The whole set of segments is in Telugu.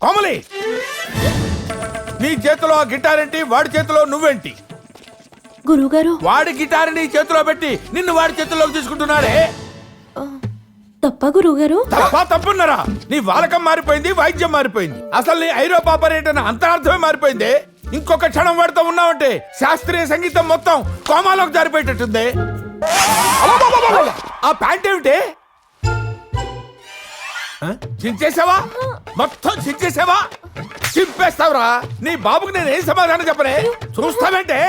కోమలి, నీ చేతిలో ఆ గిటార్ ఏంటి, వాడి చేతిలో నువ్వేంటి? గురువుగారు, వాడి గిటార్ నీ చేతిలో పెట్టి నిన్ను వాడి చేతిలోకి తీసుకుంటున్నాడే. తప్ప గురువుగారు? తప్పున్నారా? నీ వాలకం మారిపోయింది, వాయిద్యం మారిపోయింది, అసలు నీ ఐరోపా పర్యటన అంతరార్థమే మారిపోయింది. ఇంకొక క్షణం వాడితో ఉన్నావంటే శాస్త్రీయ సంగీతం మొత్తం కోమాలోకి జారిపోయేటట్టుంది. ఆ ప్యాంట్ ఏమిటి? చించేసావా? మొత్తం చించేసావా? చింపేస్తావురా? నీ బాబుకి నేను ఏం సమాధానం చెప్పనే? చూస్తావేంటే?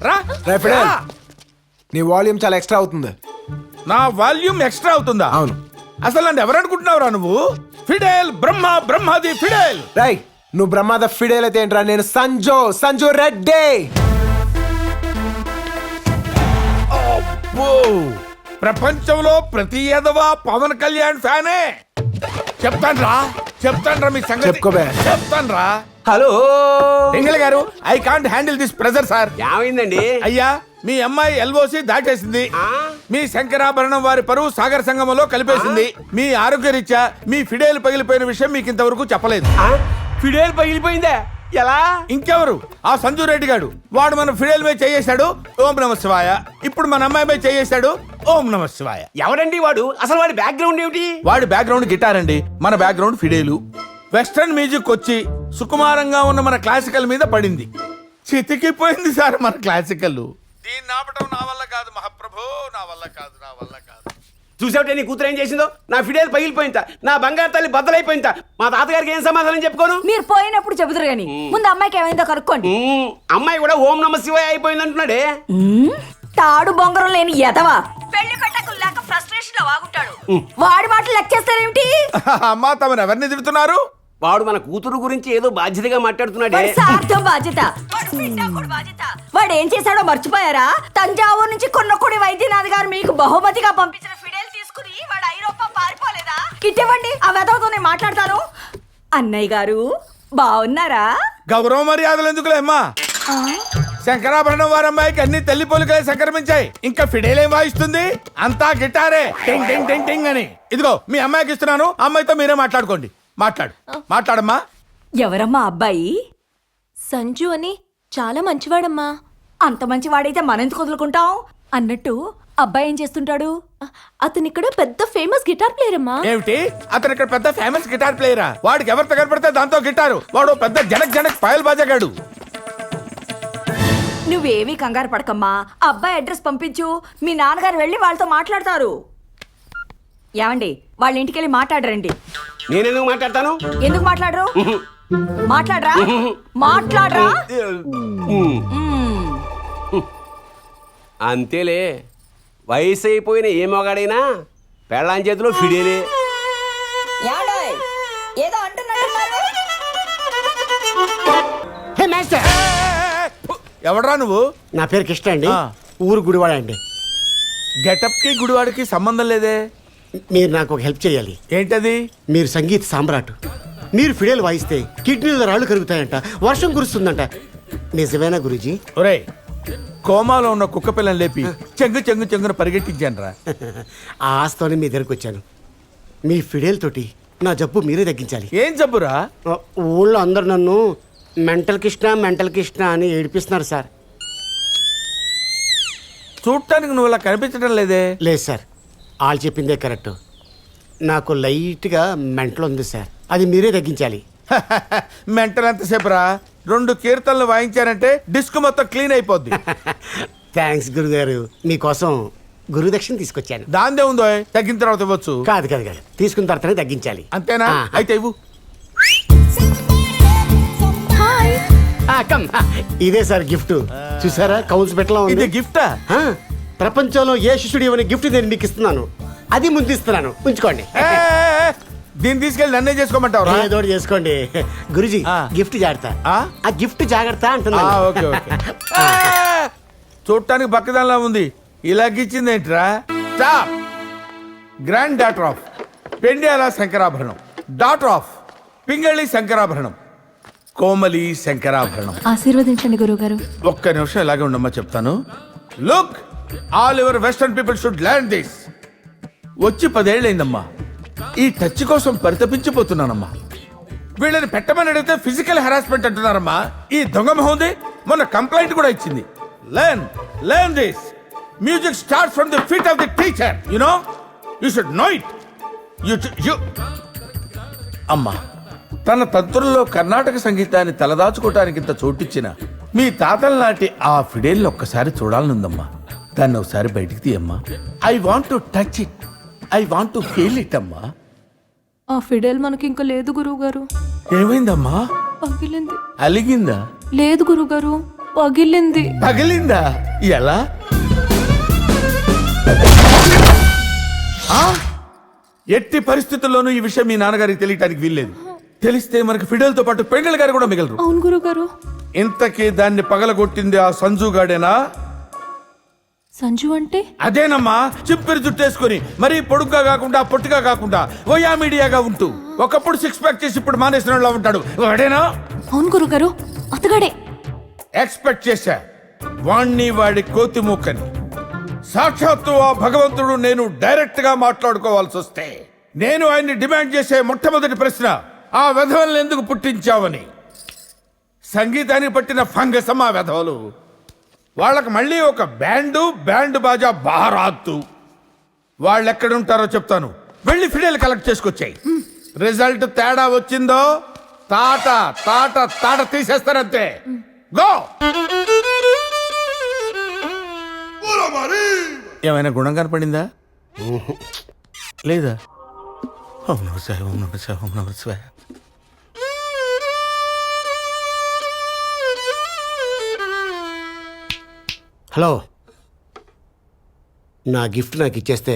రా. నీ వాల్యూమ్ చాలా ఎక్స్ట్రా అవుతుంది. నా వాల్యూమ్ ఎక్స్ట్రా అవుతుందా? అవును. అసలు నన్ను ఎవరనుకుంటున్నావురా నువ్వు? ఫిడేల్, బ్రహ్మాది ఫిడేల్. రై, నువ్వు బ్రహ్మాద ఫిడేల్ అయితే ఏంట్రా? నేను సంజు రెడ్డి. ప్రపంచంలో ప్రతి ఎదవా పవన్ కళ్యాణ్ ఫ్యానే. చెప్తాన్రా మీ సంగతి. చెప్పుకోబే. చెప్తాన్రా. హలో ఎంగళ గారు, I can't handle this pressure sir. ఏమైందండి? అయ్యా, మీ అమ్మాయి ఎల్ఓసి దాటేసింది. మీ శంకరాభరణం వారి పరువు సాగర సంగమంలో కలిపేసింది. మీ ఆరోగ్యరీత్యా మీ ఫిడేల్ పగిలిపోయిన విషయం మీకు ఇంతవరకు చెప్పలేదు. ఫిడేల్ పగిలిపోయిందా? ఎలా? ఇంకెవరు? ఆ సంజు రెడ్డి గాడు. వాడు మన ఫిడేల్ మీద చేయేశాడు, ఓం నమ శివాయ. ఇప్పుడు మన అమ్మాయి మీద చేయేశాడు, ఓం నమ శివాయ. ఎవడండి వాడు? అసలు వాడి బ్యాక్గ్రౌండ్ ఏమిటి? వాడి బ్యాక్గ్రౌండ్ గిటార్ అండి, మన బ్యాక్గ్రౌండ్ ఫిడేలు. వెస్టర్న్ మ్యూజిక్ వచ్చి సుకుమారంగా ఉన్న మన క్లాసికల్ మీద పడింది. చితికిపోయింది సార్ మన క్లాసికల్. దీన్ని ఆపటం నా వల్ల కాదు మహాప్రభు, నా వల్ల కాదు. చూసావుటే నీ కూతురు ఏం చేసిందో? నా ఫిడేల్ పగిలిపోయిందా, నా బంగారు తల్లి బద్దలైపోయిందా, మా తాతగారికి ఏం సమాధానం చెప్పుకోను? మీరు పోయినప్పుడు చెబుతారు గాని ముందు అమ్మాయికి ఏమైందో కనుక్కోండి. అమ్మాయి కూడా ఓం నమ శివాయ అయిపోయింది అంటున్నాడే. తాడు బొంగరం లేని ఎదవా పెళ్లి పెట్టకుల్లాక ఫ్రస్ట్రేషన్ లో వాగుంటాడు. వాడి మాటలు లెక్కేస్తారేమిటి? అమ్మా, తమను ఎవరిని తిడుతున్నారు? వాడు మన కూతురు గురించి ఏదో బాధ్యతగా మాట్లాడుతున్నాడే. సార్థం బాధ్యత. వాడు ఏం చేశాడో మర్చిపోయారా? తంజావూరు నుంచి కొన్నకొడి వైద్యనాథ్ గారు మీకు బహుమతిగా పంపించిన ఫిడేల్ తీసుకుని వాడు ఐరోపా పారిపోలేదా? ఇటువంటి ఆ వెధవతోనే మాట్లాడతాను. అన్నయ్య గారు బాగున్నారా? గౌరవ మర్యాదలు ఎందుకులే అమ్మా. శంకరాభరణం వారి అమ్మాయికి అన్ని తల్లి పోలికలే సంక్రమించాయి. ఇంకా ఫిడేల్ ఏం వాయిస్తుంది? అంతా గిటారే, టింగ్ టింగ్ టింగ్ టింగ్ అని. ఇదిగో మీ అమ్మాయికి ఇస్తున్నాను, అమ్మాయితో మీరే మాట్లాడుకోండి. మాట్లాడమ్మా. ఎవరమ్మా అబ్బాయి? సంజు అని చాలా మంచివాడమ్మా. అంత మంచివాడైతే మనెందుకు వదులుకుంటాం? అన్నట్టు అబ్బాయి ఏం చేస్తుంటాడు? అతను ఇక్కడ పెద్ద ఫేమస్ గిటార్ ప్లేయర్ అమ్మా. ఏమిటి? అతను ఇక్కడ పెద్ద ఫేమస్ గిటార్ ప్లేయరా? వాడికి ఎవరితో కనపడితే దాంతో గిటారు. వాడు పెద్ద జనక్ పాయల్ బాజాగాడు. నువ్వేమీ కంగారు పడకమ్మా. అబ్బాయి అడ్రస్ పంపించు, మీ నాన్నగారు వెళ్ళి వాళ్ళతో మాట్లాడతారు. ఏమండి, వాళ్ళ ఇంటికి వెళ్ళి మాట్లాడరండి. నేనెందుకు మాట్లాడతాను? ఎందుకు మాట్లాడరు? మాట్లాడరా? అంతేలే, వయసు అయిపోయిన ఏ మొగాడైనా పెళ్ళాం చేతిలో ఫిడేలే. ఏదో అంటున్నారు. ఎవడరా నువ్వు? నా పేరు కృష్ణ అండి, ఊరు గుడివాడ అండి. గెటప్ కి గుడివాడికి సంబంధం లేదే. మీరు నాకు ఒక హెల్ప్ చేయాలి. ఏంటది? మీరు సంగీత సామ్రాట్. మీరు ఫిడేల్ వాయిస్తే కిడ్నీలో రాళ్ళు కరుగుతాయంట, వర్షం కురుస్తుందంట. నిజమేనా గురూజీ? ఒరేయ్, కోమాలో ఉన్న కుక్క పిల్లని లేపి చెంగున పరిగెట్టించాను రా. ఆ ఆస్తోనే మీ దగ్గరకు వచ్చాను. మీ ఫిడేల్ తోటి నా జబ్బు మీరే తగ్గించాలి. ఏం జబ్బురా? ఊళ్ళో అందరు నన్ను మెంటల్ కృష్ణ అని ఏడిపిస్తున్నారు సార్. చూడటానికి నువ్వు ఇలా కనిపించడం లేదే. లేదు సార్, వాళ్ళు చెప్పిందే కరెక్ట్. నాకు లైట్గా మెంటల్ ఉంది సార్, అది మీరే తగ్గించాలి. మెంటల్ ఎంతసేపు రా? 2 కీర్తనలు వాయించారంటే డిస్క్ మొత్తం క్లీన్ అయిపోద్ది. థ్యాంక్స్ గురుగారు, మీకోసం గురుదక్షిణ తీసుకొచ్చాను. దాందే ఉందో, తగ్గిన తర్వాత ఇవ్వచ్చు. కాదు, తీసుకున్న తర్వాతనే తగ్గించాలి. అంతేనా? అయితే ఇవ్వు. ఇదే సార్ గిఫ్ట్. చూసారా, కౌన్స్ పెట్టలా ఉంది. ఇది గిఫ్టా? ప్రపంచంలో ఏ శిష్యుడు ఇవ్వని గిఫ్ట్ నేను మీకు ఇస్తున్నాను. అది ముందు ఇస్తున్నాను, ఉంచుకోండి. దీన్ని తీసుకెళ్ళి నన్నే చేసుకోమంటావు? ఏదో చేసుకోండి గురుజీ. గిఫ్ట్ జాగ్రత్త. ఆ గిఫ్ట్ జాగ్రత్త అంటున్నా. చూడటానికి పక్కదానిలా ఉంది, ఇలాగిచ్చింది ఏంట్రా? Stop. Granddaughter of Pendyala Shankarabharanam, daughter of Pingali Shankarabharanam, Komali Shankarabharanam. ఆశీర్వదించండి గురుగారు. ఒక్క నిమిషం ఇలాగే ఉండమ్మా, చెప్తాను. Look, all your western people should learn this. వచ్చి 10 ఏళ్ళైందమ్మా. ఈ టచ్ కోసం పరితపించిపోతున్నానమ్మా. వీళ్ళని పెట్టమని అడిగితే ఫిజికల్ హెరాస్మెంట్ అంటున్నారమ్మా. ఈ దొంగ మొహంది మొన్న కంప్లైంట్ కూడా ఇచ్చింది. Learn this. Music starts from the feet of the teacher. You know, you should know it. You అమ్మా, తన తంత్రుల్లో కర్ణాటక సంగీతాన్ని తలదాచుకోవటానికి ఇంత చోటిచ్చిన మీ తాతల నాటి ఆ ఫిడేల్ని ఒక్కసారి చూడాలనుందమ్మా. దాన్ని ఒకసారి బయటికి తీయమ్మా. I want to touch it. I want to feel it అమ్మా. ఆ ఫిడేల్ మనకి ఇంకా లేదు గురువుగారు. ఏమైందమ్మా? పగిలింది. అలిగిందా? లేదు గురువుగారు, పగిలింది. పగిలిందా? ఎలా? ఆ? ఎట్టి పరిస్థితుల్లోనూ ఈ విషయం మీ నాన్నగారికి తెలియటానికి వీల్లేదు. తెలిస్తే మనకి ఫిడేల్తో పాటు పెండల్ గారు కూడా మిగలరు. అవును గురువుగారు. ఇంతకీ దాన్ని పగలగొట్టింది ఆ సంజు గాడేనా? సంజు అంటే? అదేనమ్మా, చిప్పిరి చుట్టేసుకుని మరీ పొడుగ్గా కాకుండా పొట్టిగా కాకుండా ఓయా మీడియాగా ఉంటూ ఒకప్పుడు సిక్స్ ప్యాక్ చేసి ఇప్పుడు మానేసిన ఉంటాడు వాడేనా? అవును గురువుగారు, అతగాడే. ఎక్స్పెక్ట్ చేశా వాణ్ణి వాడి కోతి మూకని. సాక్షాత్తు ఆ భగవంతుడు నేను డైరెక్ట్ గా మాట్లాడుకోవాల్సి వస్తే నేను ఆయన్ని డిమాండ్ చేసే మొట్టమొదటి ప్రశ్న ఆ వెధవల్ని ఎందుకు పుట్టించావని. సంగీతానికి పట్టిన ఫంగసం ఆ వెధవలు. వాళ్ళకి మళ్ళీ ఒక బ్యాండ్ బాజా బారాత్తు. వాళ్ళు ఎక్కడుంటారో చెప్తాను. వెళ్ళి ఫిడేల్ కలెక్ట్ చేసుకొచ్చాయి. రిజల్ట్ తేడా వచ్చిందో తాట తాట తాట తీసేస్తారంతే. గో. ఏమైనా గుణం కనపడిందా? లేదా? ఓం నమః శివాయ, ఓం నమః శివాయ, ఓం నమః శివాయ. హలో, నా గిఫ్ట్ నాకు ఇచ్చేస్తే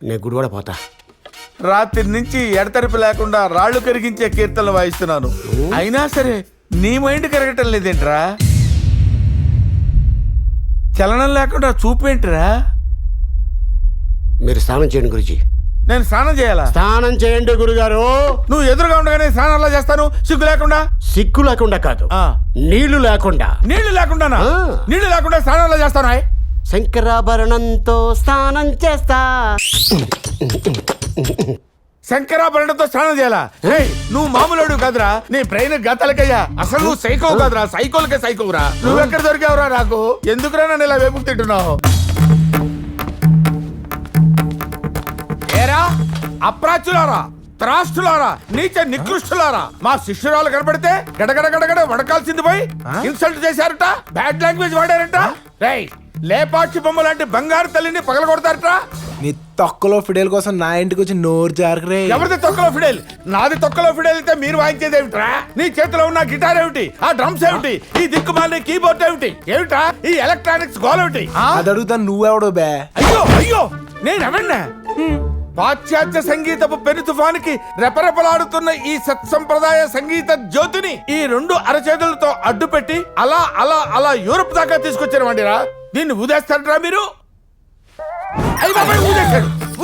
నేను గుడివాడ పోతా. రాత్రి నుంచి ఎడతెరిపి లేకుండా రాళ్లు కరిగించే కీర్తనలు వాయిస్తున్నాను. అయినా సరే నీ మైండ్ కరగటం లేదేంట్రా? చలనం లేకుండా చూపేంట్రా? మీరు స్నానం చేయండి గురుజీ. నేను స్నానం చేయాలా? స్నానం చేయండి గురుగారు. నువ్వు ఎదురుగా ఉండగానే స్నానంలా చేస్తాను సిగ్గు లేకుండా. సిగ్గు లేకుండా కాదు, ఆ. నీళ్లు లేకుండా. నీళ్లు లేకుండానా? ఆ. నీళ్లు లేకుండా స్నానంలా చేస్తాను. శంకరాభరణంతో స్నానం చేస్తా. శంకరాభరణంతో స్నానం చేయాలా? ఏయ్, నువ్వు మామూలు కాదురా. నీ బ్రెయిన్ గతలకయ్యా. అసలు నువ్వు సైకో కాదురా, సైకోలకే సైకోరా. నువ్వెక్కడ దొరికావురా నాకు? ఎందుకురా నన్ను ఇలా వేపుకు తింటున్నావు? ఏరా అప్రాచులారా, త్రాష్టులారా, నీచ నికృష్టులారా, మా శిష్యురాలు కనబడితే గడగడ గడగడ వడకాల్సింది పోయి ఇన్సల్ట్ చేశారట, బ్యాడ్ లాంగ్వేజ్ వాడారట. రేయ్, లేపాక్షి బొమ్మ లాంటి బంగారు తల్లిని పగలగొడతారట. నీ తొక్కలో ఫిడేల్ కోసం నా ఇంటికి వచ్చి నోరు జారకరే. ఎవరిది తొక్కలో ఫిడేల్? నాది తొక్కలో ఫిడేల్ అయితే మీరు వాయించేది ఏమిట్రా? నీ చేతిలో ఉన్న గిటార్ ఏమిటి? ఆ డ్రమ్స్ ఏమిటి? ఈ దిక్కుమాలిన కీబోర్డ్ ఏమిటి? ఏమిట్రా ఈ ఎలక్ట్రానిక్స్ గోల్ ఏమిటి? అది అడుగుతా నువ్వెవడో బే. అయ్యో అయ్యో, నేనెవన్నా? పాశ్చాత్య సంగీతపు పెను తుఫానికి రెపరెపలాడుతున్న ఈ సత్సంప్రదాయ సంగీత జ్యోతిని ఈ రెండు అరచేతులతో అడ్డుపెట్టి అలా అలా అలా యూరప్ దాకా తీసుకొచ్చిన వాడిరా. దీన్ని ఊదేస్తాడరా మీరు? అయ్యి బాబాయ్,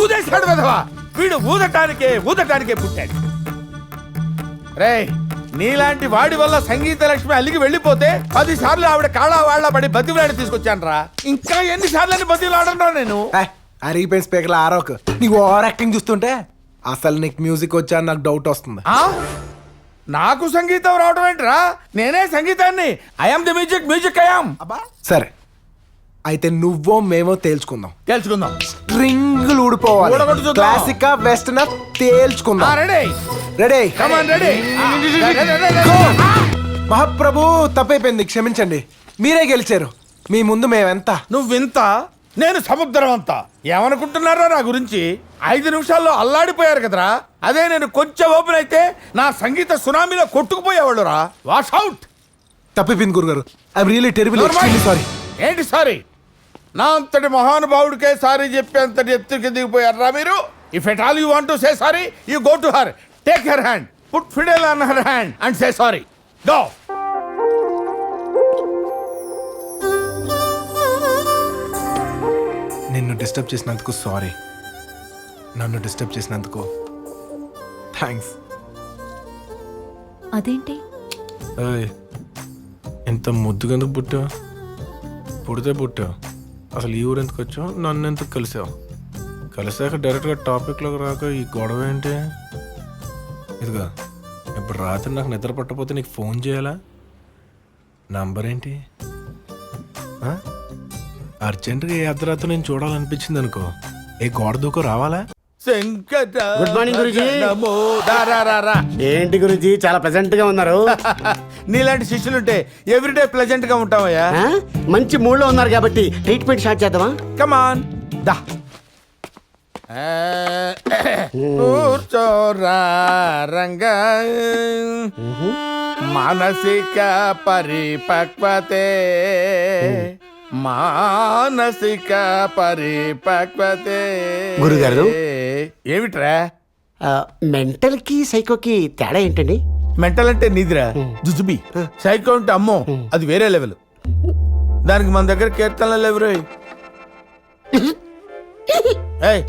ఊదేశాడు వెధవా. వీడు ఊదటానికే పుట్టాడు. రేయ్, నీలాంటి వాడి వల్ల సంగీత లక్ష్మి అలిగి వెళ్ళిపోతే 10 సార్లు ఆవిడ కాళ్ళ వాళ్ళ పడి బతిలాడి తీసుకొచ్చాను రా. ఇంకా ఎన్నిసార్లు బతిలాడరా నేను? అరిగిపోయిన స్పీకర్లు ఆరోక్. నీకు ఓవర్ యాక్టింగ్ చూస్తుంటే అసలు నీకు మ్యూజిక్ వచ్చా నాకు డౌట్ వస్తుంది. నాకు సంగీతం రావడం ఏంట్రా? నేనే సంగీతాన్ని. I'm the music I'm. సరే, అయితే నువ్వో మేమో తేల్చుకుందాం. స్ట్రింగులు ఊడిపోవాలి. ఊడగొట్టు చూద్దాం. క్లాసిక్ వెస్టర్న్ తేల్చుకుందాం. Ready ready? రెడీ. మహాప్రభు, తప్పైపోయింది, క్షమించండి. మీరే గెలిచారు. మీ ముందు మేమెంత? నువ్వింత, నేను సముద్రం అంతా. ఏమనుకుంటున్నారా నా గురించి? 5 నిమిషాల్లో అల్లాడిపోయారు కదరా. అదే నేను కొంచెం ఓపెన్ అయితే నా సంగీత సునామీలో కొట్టుకుపోయేవాళ్ళు రా. Wash out. తప్పిపోయింది గురుగారు. I'm really terrible, extremely sorry. ఏంటి సారీ? నా అంతటి మహానుభావుడికే సారీ చెప్పి అంతటి ఎత్తుకి దిగిపోయారా మీరు? If at all you want to say sorry, you go to her, take her hand, put fiddle on her hand and say sorry. Go. నిన్ను డిస్టర్బ్ చేసినందుకు సారీ. నన్ను డిస్టర్బ్ చేసినందుకు థ్యాంక్స్. అదేంటి? ఎంత ముద్దుగా ఎందుకు పుట్టావు? పుట్టావు అసలు ఈ ఊరు ఎందుకు వచ్చావు? నన్ను ఎందుకు కలిసావు? కలిసాక డైరెక్ట్గా టాపిక్లోకి రాక ఈ గొడవ ఏంటి? ఇదిగా ఇప్పుడు రాత్రి నాకు నిద్ర పట్టకపోతే నీకు ఫోన్ చేయాలా? నంబర్ ఏంటి? అర్జెంటుగా ఏ అర్ధరాత్రి నేను చూడాలనిపించింది అనుకో, ఏ గోడ దూకో రావాలా? Shankara good morning Guruji. నమో దారారా. ఏంటి గురుజీ చాలా ప్రెసెంట్ గా ఉన్నారు? నీలాంటి శిష్యులుంటే ఎవ్రీడే ప్లెజెంట్ గా ఉంటావయ్యా. ఆ? మంచి మూడ్ లో ఉన్నారు కాబట్టి ట్రీట్మెంట్ స్టార్ట్ చేద్దామా? కమాన్ దా కూర్చోరా రంగ మానసిక పరిపక్వతే మానసిక పరిపక్వతే. గురుగారు. ఏమిట్రా మెంటల్ కి సైకోకి తేడా ఏంటండి? మెంటల్ అంటే నీదిరా జుజుబి, సైకో అంటే అమ్మో అది వేరే లెవెల్. దానికి మన దగ్గర కీర్తనలు లేవురా. ఏయ్,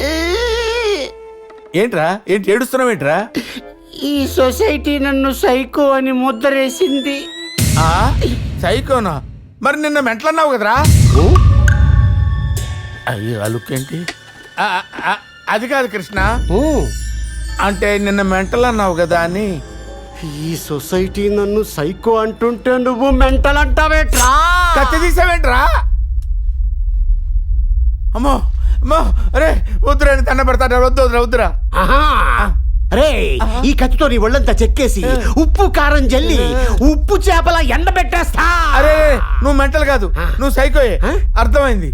ఏంట్రా ఏంటి ఏడుస్తున్నావు ఏంట్రా? ఈ సొసైటీ నన్ను సైకో అని ముద్రేసింది. ఆ సైకోనా? మరి నిన్న మెంటల్ అన్నావు కదరా? అయ్యో ఆ లుక్ ఏంటి? అది కాదు కృష్ణ, అంటే నిన్న మెంటల్ అన్నావు కదా అని. ఈ సొసైటీ నన్ను సైకో అంటుంటే నువ్వు మెంటల్ అంటావేట్రా? కత్తి తీసావేంట్రా? అమ్మో అమ్మో, అరే వద్దురా, దండ పెడతాడు. వద్దు వద్దురా వద్దురా. అరే ఈ కత్తితో నీ ఒళ్ళంతా చెక్కేసి ఉప్పు కారం జల్లి ఉప్పు చేపల ఎండ పెట్టేస్తా. అరే నువ్వు మెంటల్ కాదు, నువ్వు సైకోయే. అర్థమైంది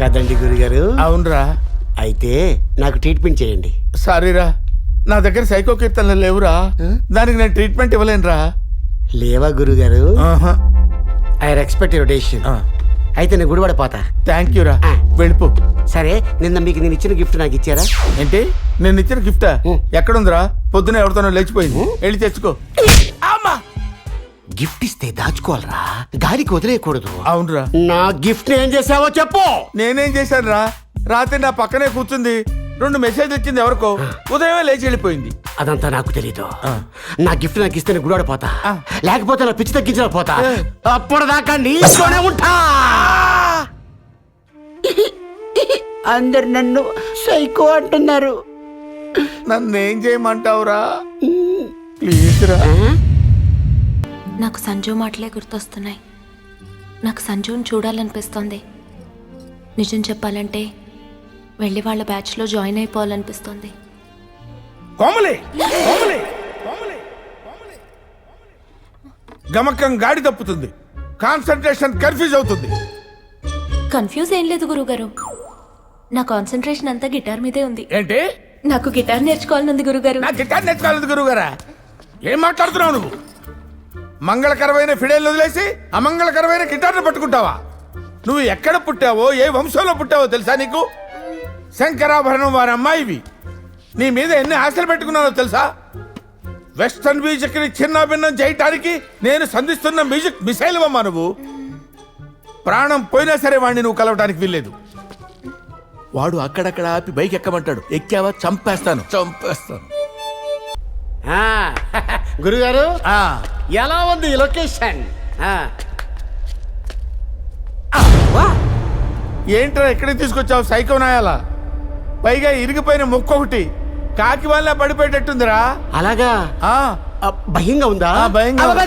కదండి గురుగారు? అవునరా. అయితే నాకు ట్రీట్మెంట్ చేయండి. సారీరా, నా దగ్గర సైకో కీర్తనలు లేవురా. దానికి నేను ట్రీట్మెంట్ ఇవ్వలేనురా. లేవా గురుగారు? I respect your decision. అయితే నేను గుడివాడ పోతా. థ్యాంక్ యూ రా, వెళ్ళిపో. సరే నిన్న మీకు నేను ఇచ్చిన గిఫ్ట్ నాకు ఇచ్చారా? ఏంటి నేను ఇచ్చిన గిఫ్టా? ఎక్కడుందిరా? పొద్దున ఎవరితోనో లేచిపోయింది, వెళ్ళి తెచ్చుకో. అమ్మా, గిఫ్ట్ ఇస్తే దాచుకోవాలరా, గాలికి వదిలేయకూడదు. అవునరా. నా గిఫ్ట్ ఏం చేసావో చెప్పు. నేనేం చేశాను రా? రాత్రి నా పక్కనే కూర్చుంది, 2 మెసేజ్ వచ్చింది ఎవరికో, ఉదయమే లేచి వెళ్ళిపోయింది. అదంతా నాకు తెలీదు. నా గిఫ్ట్ నాకు ఇస్తే నేను గుడివాడ పోతా, ఆ. లేకపోతే నా పిచ్చి తగ్గించిన పోతా. అప్పటిదాకా నీతోనే ఉంటా. అందరు నన్ను సైకో అంటున్నారు. నన్ను ఏం చేయమంటావురా? ప్లీజ్ రా. నాకు సంజు మాటలే గుర్తొస్తున్నాయి. నాకు సంజుని చూడాలనిపిస్తోంది. నిజం చెప్పాలంటే వెళ్ళి వాళ్ళ బ్యాచ్లో జాయిన్ అయిపోవాలనిపిస్తోంది. కోమలి కోమలి కోమలి, గమకం గాడి తప్పుతుంది, కాన్సన్ట్రేషన్ కన్ఫ్యూజ్ అవుతుంది. కన్ఫ్యూజ్ ఏం లేదు గురుగారు, నా కాన్సన్ట్రేషన్ అంతా గిటార్ మీదే ఉంది. ఏంటి? నాకు గిటార్ నేర్చుకోవాలనుంది గురుగారు. నా గిటార్ నేర్చుకోలేదు గురువుగారా. ఏం మాట్లాడుతున్నావు నువ్వు? మంగళకరమైన ఫిడేల్ వదిలేసి అమంగళకరమైన గిటార్ను పట్టుకుంటావా? నువ్వు ఎక్కడ పుట్టావో, ఏ వంశంలో పుట్టావో తెలుసా నీకు? శంకరాభరణం వారి అమ్మాయివి. నీ మీద ఎన్ని ఆశలు పెట్టుకున్నానో తెలుసా? వెస్టర్న్ మ్యూజిక్ ని చిన్న భిన్నం చేయటానికి నేను సంధిస్తున్న మ్యూజిక్ మిసైల్ అమ్మా నువ్వు. ప్రాణం పోయినా సరే వాడిని నువ్వు కలవటానికి వీల్లేదు. వాడు అక్కడక్కడ ఆపి బైక్ ఎక్కమంటాడు, ఎక్కావా చంపేస్తాను చంపేస్తాను. గురుగారు ఆ, ఎలా ఉంది ఈ లొకేషన్? ఏంట్రా ఎక్కడికి తీసుకొచ్చావు సైకో నాయాలా? పైగా ఇరిగిపోయిన ముక్క ఒకటి కాకి వాళ్ళ పడిపోయేటట్టుందిరా. అలాగా? ఆ, భయంగా ఉందా? ఆ, భయంగా ఉంది.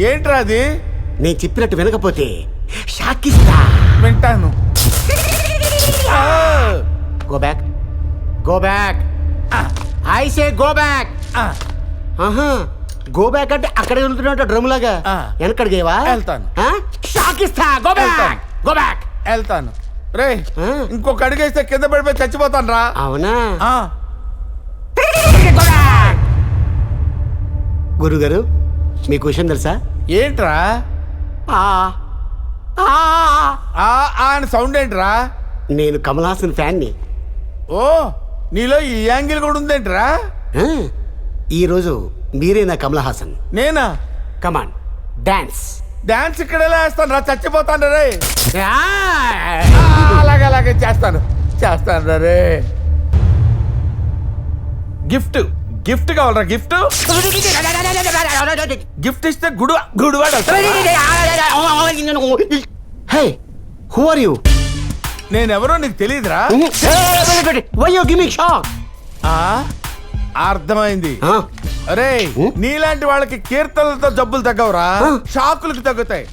ఏంట్రా అది? నేను చెప్పినట్టు వినకపోతే షాకిస్తా. వింటాను. Go back, go back. I say go back. ఆహా, గో బ్యాక్ అంటే అక్కడే వెళ్తున్నట్టు డ్రమ్ లాగా ఆ. వెనకడిగేవా? వెళ్తాను. షాకిస్తా. గో బ్యాక్, వెళ్తాను. Go back. వెళ్తాను. రే ఆ. ఇంకొక అడిగేస్తే కింద పడిపోయి చచ్చిపోతాను రా. అవునా? ఆ, గురుగారు మీకు విషయం తెలుసా? ఏంట్రా? ఆ, ఆ, ఆ ఆ అని సౌండ్ ఏంట్రా? నేను కమల్ హాసన్ ఫ్యాన్ని. ఓ, నీలో ఈ యాంగిల్ కూడా ఉందేంట్రా? ఆ, ఈరోజు మీరే నా కమల్ హాసన్. నేనా? Come on dance. డాన్స్ ఇక్కడ ఎలా వేస్తాను రా? చచ్చిపోతాను రే. అలాగే అలాగే చేస్తాను చేస్తాను రే. గిఫ్ట్ గిఫ్ట్ కావాలరా? గిఫ్ట్ గిఫ్ట్ ఇస్తే Gudivada. Hey, who are you? నేనెవరో నీకు తెలియదురా. Why you give me shock? ఆ, అర్థమైంది. అరే నీలాంటి వాళ్ళకి కీర్తనలతో జబ్బులు తగ్గవురా, షాకులకు తగ్గుతాయి.